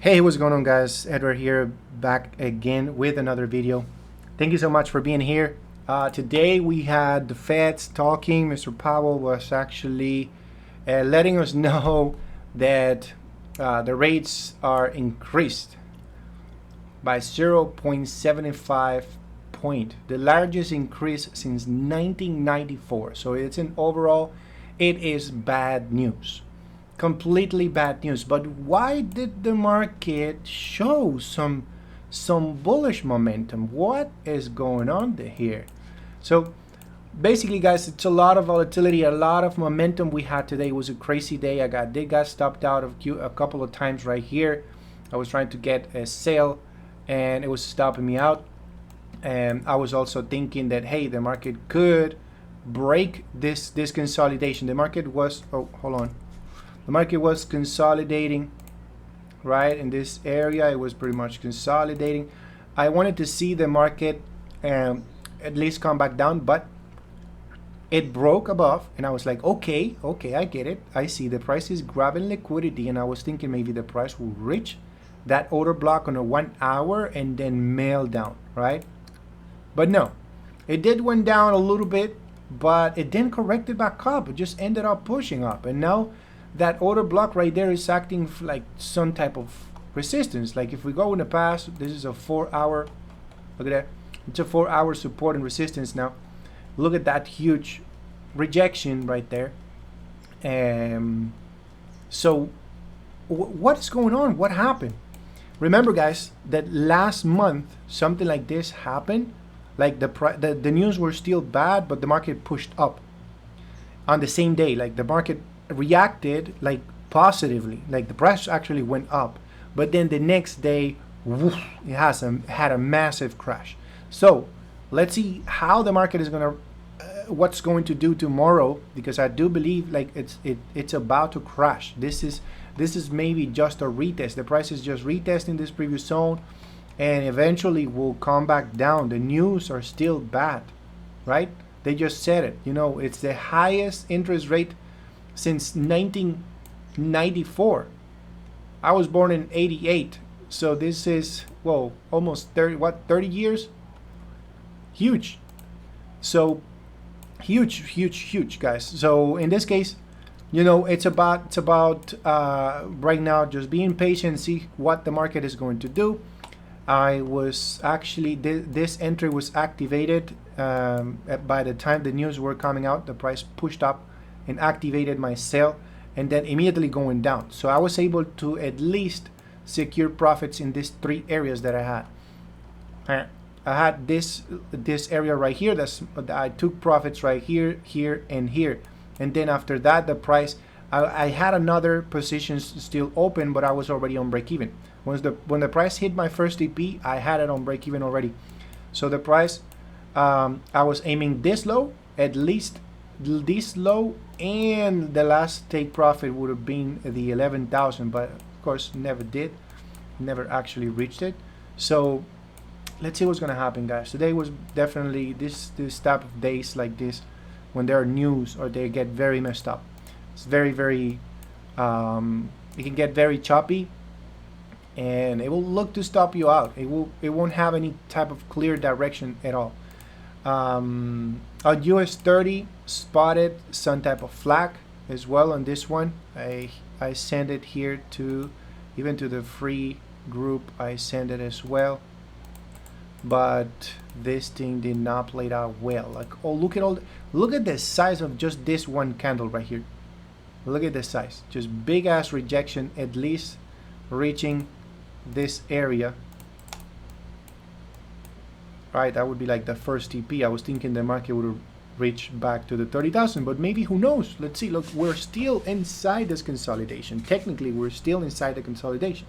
Hey, what's going on, guys? Edward here, back again with another video. Thank you so much for being here. Today we had the Feds talking. Mr. Powell was actually letting us know that the rates are increased by 0.75 point, the largest increase since 1994. So it's an overall, it is bad news. Completely bad news. But why did the market show some bullish momentum? What is going on here? So basically, guys, it's a lot of volatility, a lot of momentum we had today. It was a crazy day. They got stopped out of queue a couple of times right here. I was trying to get a sale and it was stopping me out. And I was also thinking that, hey, the market could break this consolidation. The market was, oh, hold on. The market was consolidating right in this area. It was pretty much consolidating. I wanted to see the market at least come back down, but it broke above and I was like, okay, I get it. I see the price is grabbing liquidity, and I was thinking maybe the price will reach that order block on a 1 hour and then mail down, right? But no, it did went down a little bit, but it didn't correct it back up. It just ended up pushing up, and now that order block right there is acting like some type of resistance. Like if we go in the past, this is a 4 hour, look at that, it's a 4 hour support and resistance. Now look at that huge rejection right there. So what is going on? What happened? Remember, guys, that last month something like this happened. Like the news were still bad, but the market pushed up on the same day. Like the market reacted like positively, like the price actually went up, but then the next day, woof, it had a massive crash. So let's see how the market is gonna what's going to do tomorrow, because I do believe like it's about to crash. This is maybe just a retest. The price is just retesting this previous zone and eventually will come back down. The news are still bad, right? They just said it, it's the highest interest rate since 1994. I was born in 88, so this is, well, almost 30 years. Huge. So huge, guys. So in this case, it's about right now just being patient, see what the market is going to do. I was actually, this entry was activated by the time the news were coming out. The price pushed up and activated my sale, and then immediately going down. So I was able to at least secure profits in these three areas that I had. I had this area right here. I took profits right here, and here. And then after that, the price, I had another positions still open, but I was already on break even. When the price hit my first TP, I had it on break even already. So the price, I was aiming this low, at least this low, and the last take profit would have been the 11,000, but of course never actually reached it. So let's see what's gonna happen, guys. Today was definitely this type of days like this, when there are news or they get very messed up. It's very it can get very choppy, and it will look to stop you out. It won't have any type of clear direction at all. On US 30 spotted some type of flag as well on this one. I send it here to, even to the free group, I send it as well, but this thing did not play out well. Like, oh, look at the size of just this one candle right here. Look at the size, just big ass rejection, at least reaching this area. Right, that would be like the first TP. I was thinking the market would reach back to the 30,000, but maybe, who knows? Let's see. Look, we're still inside this consolidation. Technically, we're still inside the consolidation.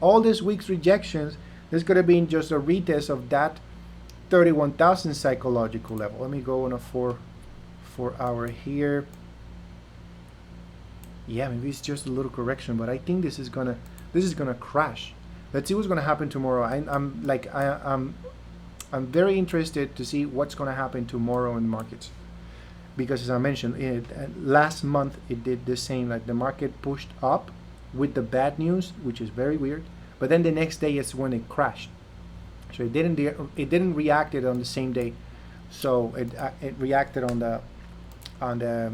All this week's rejections, this could have been just a retest of that 31,000 psychological level. Let me go on a 4 hour here. Yeah, maybe it's just a little correction, but I think this is gonna crash. Let's see what's gonna happen tomorrow. I'm very interested to see what's going to happen tomorrow in the markets, because as I mentioned, last month it did the same. Like the market pushed up with the bad news, which is very weird. But then the next day is when it crashed. So it didn't react it on the same day. So it reacted on the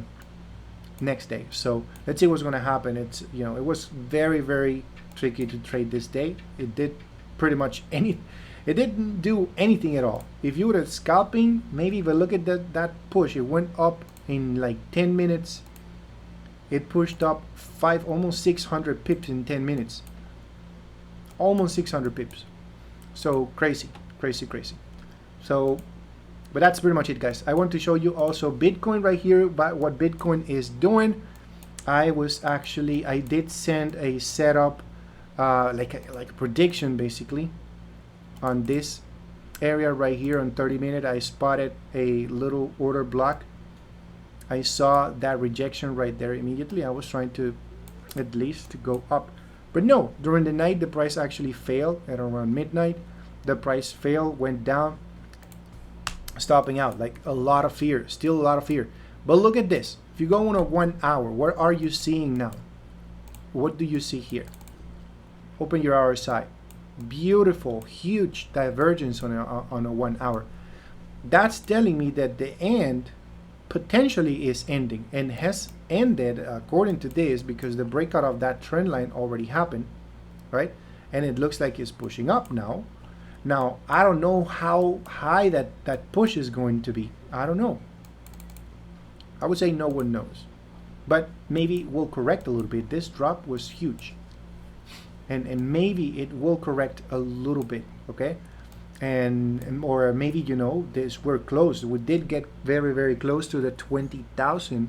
next day. So let's see what's going to happen. It's, it was very, very tricky to trade this day. It did pretty much it didn't do anything at all. If you were scalping, maybe if I look at that push, it went up in like 10 minutes. It pushed up almost 600 pips in 10 minutes. Almost 600 pips. So crazy. So, but that's pretty much it, guys. I want to show you also Bitcoin right here, but what Bitcoin is doing. I did send a setup, like a prediction basically, on this area right here on 30-minute. I spotted a little order block. I saw that rejection right there immediately. I was trying to at least to go up, but no, during the night the price actually failed. At around midnight the price failed, went down, stopping out. Like a lot of fear, still a lot of fear. But look at this. If you go on a 1 hour, what are you seeing now? What do you see here? Open your RSI. Beautiful, huge divergence on a 1 hour. That's telling me that the end potentially is ending, and has ended according to this, because the breakout of that trend line already happened, right? And it looks like it's pushing up now. Now I don't know how high that push is going to be. I don't know. I would say no one knows, but maybe it will correct a little bit. This drop was huge, and maybe it will correct a little bit, okay? And or maybe, we're close. We did get very, very close to the 20,000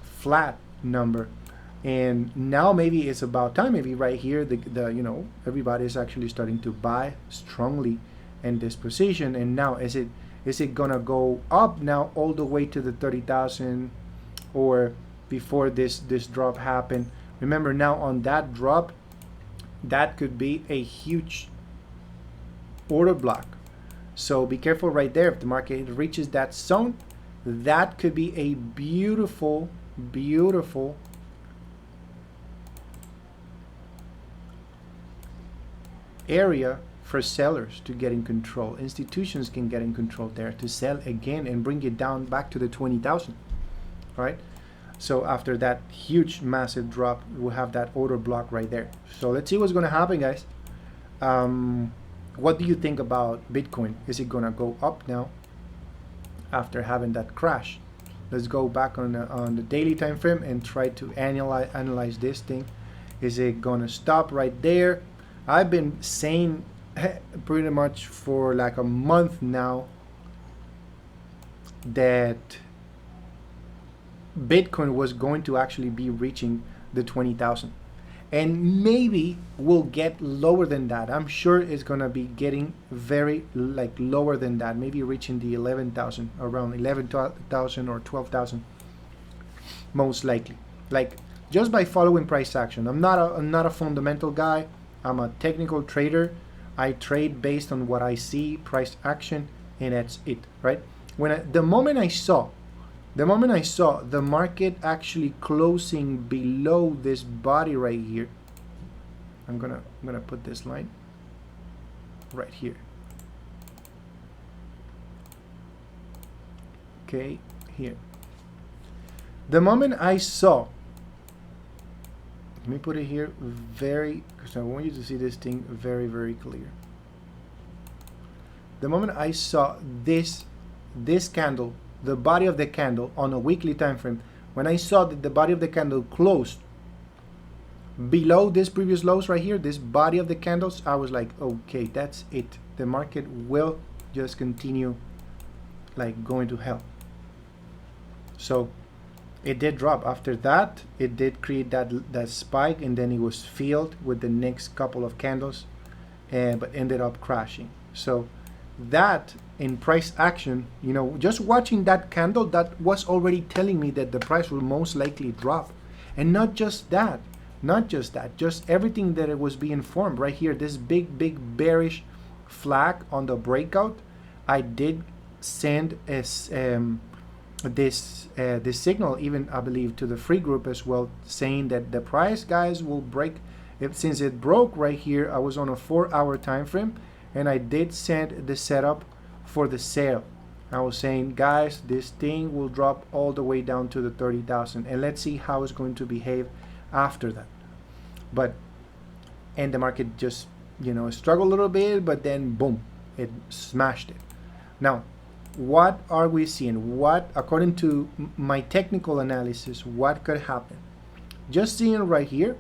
flat number, and now maybe it's about time. Maybe right here, everybody is actually starting to buy strongly in this position. And now is it gonna go up now all the way to the 30,000, or before this drop happened? Remember, now on that drop, that could be a huge order block. So be careful right there. If the market reaches that zone, that could be a beautiful area for sellers to get in control. Institutions can get in control there to sell again and bring it down back to the 20,000. All right. So after that huge massive drop, we'll have that order block right there. So let's see what's going to happen, guys. What do you think about Bitcoin? Is it going to go up now after having that crash? Let's go back on the daily time frame and try to analyze this thing. Is it going to stop right there? I've been saying pretty much for like a month now that Bitcoin was going to actually be reaching the 20,000, and maybe we'll get lower than that. I'm sure it's gonna be getting very lower than that, maybe reaching the 11,000, around 11,000 or 12,000, most likely. Like, just by following price action. I'm not a fundamental guy. I'm a technical trader. I trade based on what I see, price action, and that's it, right? The moment I saw the market actually closing below this body right here, I'm gonna put this line right here. Okay, here. The moment I saw, let me put it here because I want you to see this thing very, very clear. The moment I saw this candle, the body of the candle on a weekly time frame, when I saw that the body of the candle closed below this previous lows right here, this body of the candles, I was like, okay, that's it. The market will just continue like going to hell. So it did drop. After that, it did create that spike, and then it was filled with the next couple of candles, but ended up crashing. So that in price action, just watching that candle, that was already telling me that the price will most likely drop. And not just that, just everything that it was being formed right here, this big bearish flag on the breakout. I did send this signal, even I believe to the free group as well, saying that the price, guys, will break. Since it broke right here, I was on a 4-hour time frame, and I did send the setup for the sale. I was saying, guys, this thing will drop all the way down to the 30,000, and let's see how it's going to behave after that. But and the market just struggled a little bit, but then boom, it smashed it. Now, what are we seeing? What, according to my technical analysis, what could happen? Just seeing right here,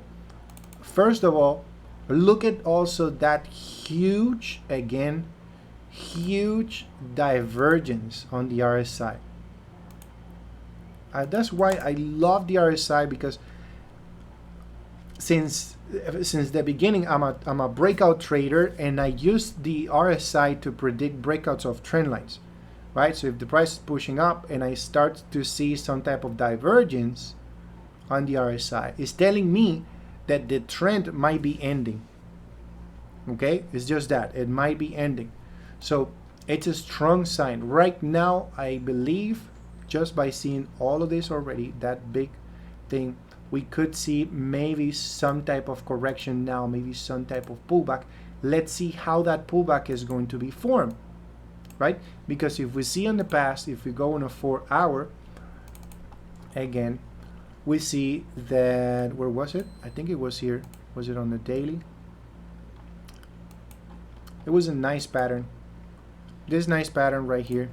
first of all, look at also that huge, again, huge divergence on the RSI. That's why I love the RSI, because since the beginning, I'm a breakout trader, and I use the RSI to predict breakouts of trend lines, right? So if the price is pushing up and I start to see some type of divergence on the RSI, it's telling me that the trend might be ending. Okay, it's just that it might be ending. So it's a strong sign right now. I believe just by seeing all of this already, that big thing, we could see maybe some type of correction now, maybe some type of pullback. Let's see how that pullback is going to be formed, right? Because if we see in the past, if we go on a 4-hour, again, we see that, where was it? I think it was here. Was it on the daily? It was a nice pattern. This nice pattern right here.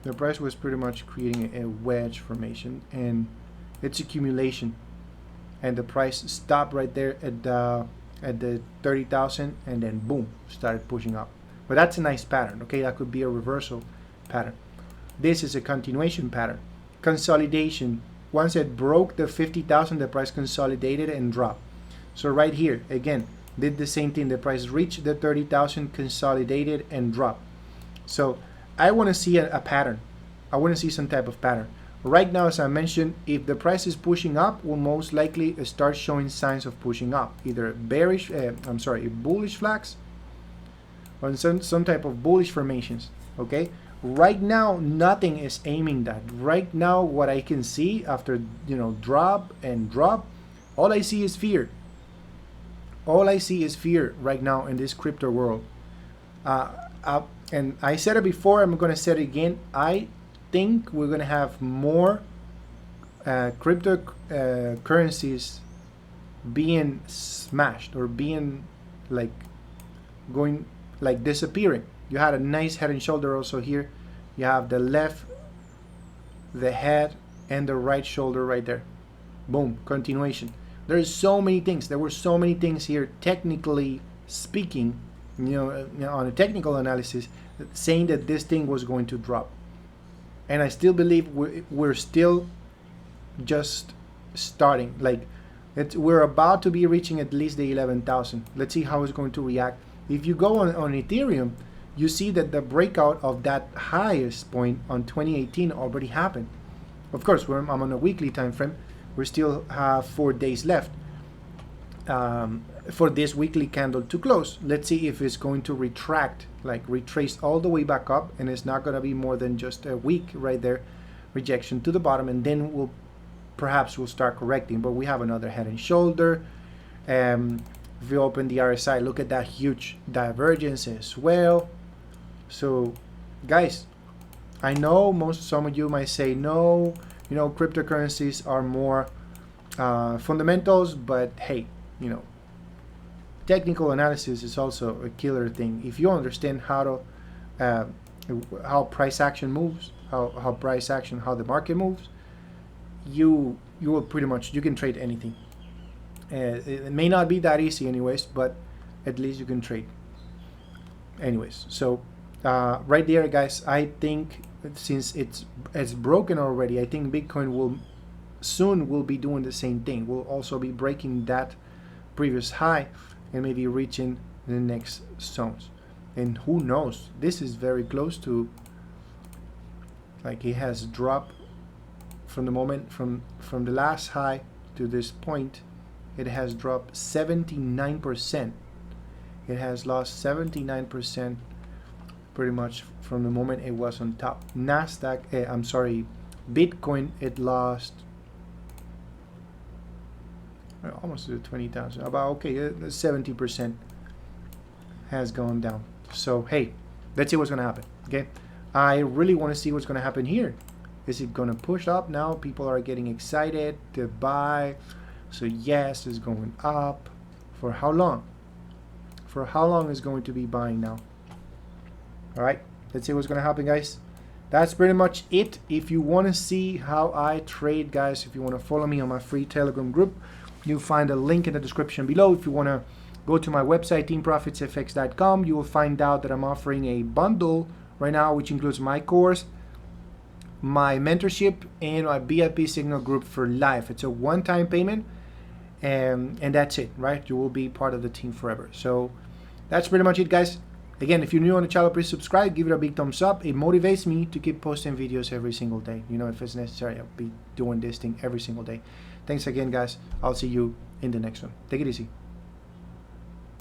The price was pretty much creating a wedge formation, and its accumulation, and the price stopped right there at the 30,000, and then boom, started pushing up. But that's a nice pattern. Okay, that could be a reversal pattern. This is a continuation pattern. Consolidation. Once it broke the 50,000, the price consolidated and dropped. So right here, again, did the same thing. The price reached the 30,000, consolidated and dropped. So I want to see a pattern. I want to see some type of pattern. Right now, as I mentioned, if the price is pushing up, we'll most likely start showing signs of pushing up. Either bullish flags, or some type of bullish formations. Okay. Right now, nothing is aiming that. Right now, what I can see after drop and drop, all I see is fear. All I see is fear right now in this crypto world. And I said it before, I'm going to say it again. I think we're going to have more cryptocurrencies being smashed, or being disappearing. You had a nice head and shoulder also here. You have the left, the head, and the right shoulder right there. Boom, continuation. There's so many things. There were so many things here, technically speaking, on a technical analysis, saying that this thing was going to drop. And I still believe we're still just starting. We're about to be reaching at least the 11,000. Let's see how it's going to react. If you go on Ethereum, you see that the breakout of that highest point on 2018 already happened. Of course, I'm on a weekly time frame. We still have 4 days left for this weekly candle to close. Let's see if it's going to retrace all the way back up, and it's not going to be more than just a week right there, rejection to the bottom, and then we'll start correcting. But we have another head and shoulder. If you open the RSI, look at that huge divergence as well. So, guys, I know some of you might say no. Cryptocurrencies are more fundamentals, but hey, technical analysis is also a killer thing. If you understand how price action moves, how the market moves, you will pretty much, you can trade anything. It may not be that easy anyways, but at least you can trade anyways. So right there, guys, I think since it's broken already, I think Bitcoin will be doing the same thing. We'll also be breaking that previous high and maybe reaching the next zones. And who knows, this is very close to, it has dropped from the moment from the last high to this point. It has dropped 79%. It has lost 79% pretty much from the moment it was on top. Nasdaq, I'm sorry, Bitcoin, it lost almost to 20,000, about, okay, 70% has gone down. So hey, let's see what's gonna happen. Okay, I really want to see what's gonna happen here. Is it gonna push up now? People are getting excited to buy. So yes, it's going up. For how long? For how long is going to be buying now? All right, let's see what's gonna happen, guys. That's pretty much it. If you want to see how I trade, guys, if you want to follow me on my free Telegram group, you'll find a link in the description below. If you want to go to my website, teamprofitsenglish.com, you will find out that I'm offering a bundle right now, which includes my course, my mentorship, and my VIP signal group for life. It's a one-time payment, and that's it, right? You will be part of the team forever. So that's pretty much it, guys. Again, if you're new on the channel, please subscribe, give it a big thumbs up. It motivates me to keep posting videos every single day. You know, if it's necessary, I'll be doing this thing every single day. Thanks again, guys. I'll see you in the next one. Take it easy.